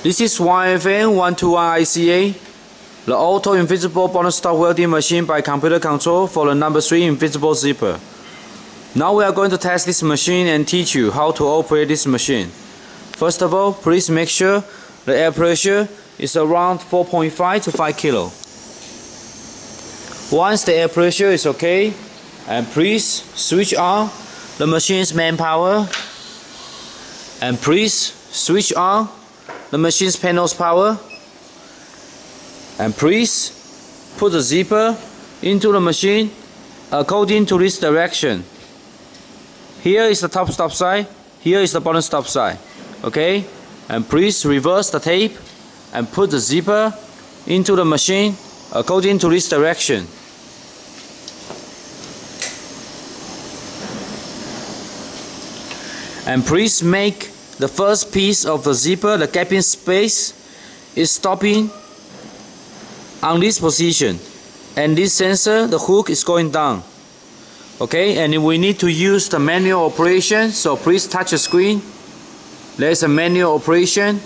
This is YFM-121ICA, the auto invisible bottom stop welding machine by computer control for the number 3 invisible zipper. Now we are going to test this machine and teach you how to operate this machine. First of all, please make sure the air pressure is around 4.5 to 5 kilo. Once the air pressure is okay, and please switch on the machine's main power, and please switch on the machine's panel's power, and please put the zipper into the machine according to this direction. Here is the top stop side, here is the bottom stop side. Okay, and please reverse the tape and put the zipper into the machine according to this direction. And please make the first piece of the zipper, the gaping space, is stopping on this position, and this sensor, the hook, is going down. Okay, and we need to use the manual operation, so please touch the screen. There's a manual operation,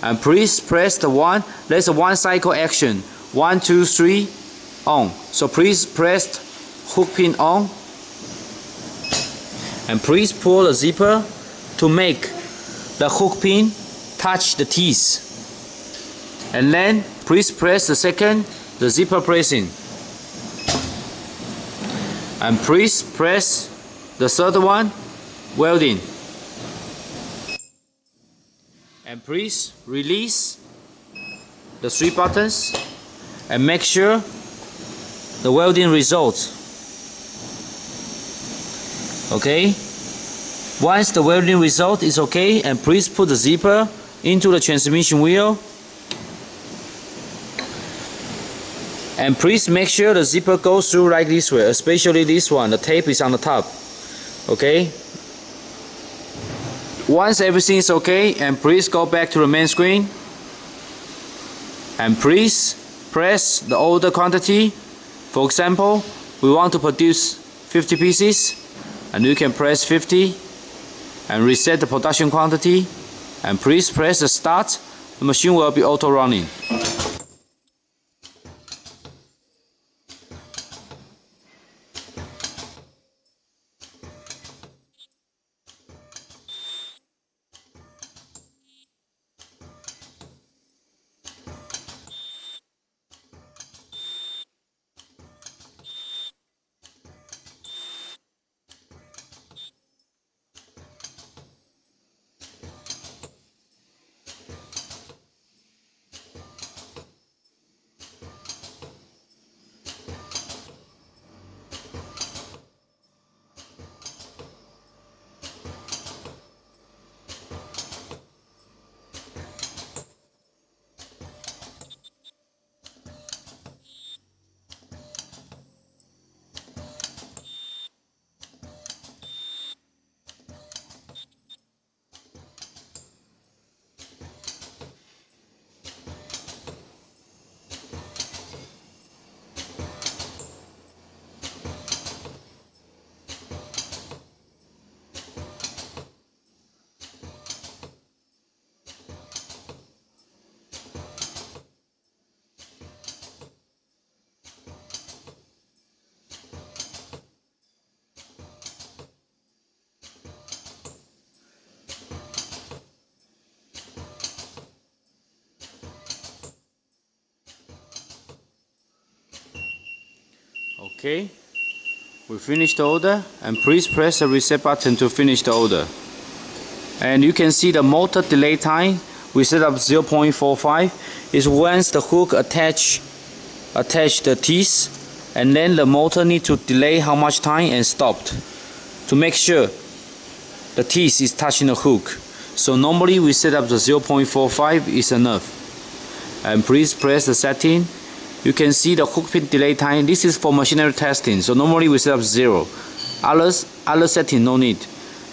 and please press the one. There's a one cycle action, 1, 2, 3, on. So please press hook pin on, and please pull the zipper to make the hook pin touch the teeth, and then please press the second, the zipper pressing, and please press the third one, welding, and please release the 3 buttons and make sure the welding results. Okay, once the welding result is okay, and please put the zipper into the transmission wheel, and please make sure the zipper goes through like this way, especially this one, the tape is on the top. Okay, once everything is okay, and please go back to the main screen, and please press the order quantity. For example, we want to produce 50 pieces, and you can press 50 and reset the production quantity, and please press the start. The machine will be auto running. Okay, we finished the order, and please press the reset button to finish the order. And you can see the motor delay time we set up 0.45 is once the hook attach the teeth, and then the motor need to delay how much time and stopped to make sure the teeth is touching the hook. So normally we set up the 0.45 is enough. And please press the setting. You can see the hook pin delay time. This is for machinery testing, so normally we set up 0. Other setting no need.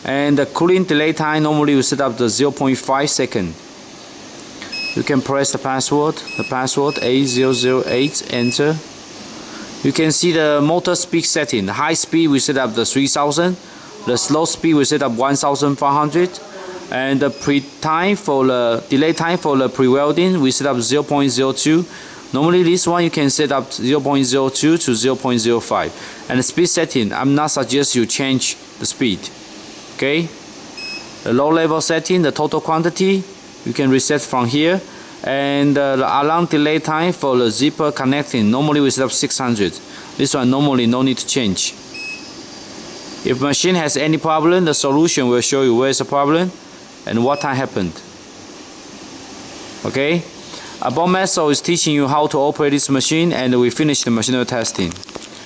And the cooling delay time, normally we set up the 0.5 second. You can press the password 8008, enter. You can see the motor speed setting. The high speed we set up the 3000, the slow speed we set up 1500, And the delay time for the pre-welding, we set up 0.02. Normally this one you can set up 0.02 to 0.05. And the speed setting, I'm not suggest you change the speed. Okay? The low level setting, the total quantity, you can reset from here. And the alarm delay time for the zipper connecting, normally we set up 600. This one normally no need to change. If machine has any problem, the solution will show you where is the problem and what time happened. Okay? Above method is teaching you how to operate this machine, and we finish the machinery testing.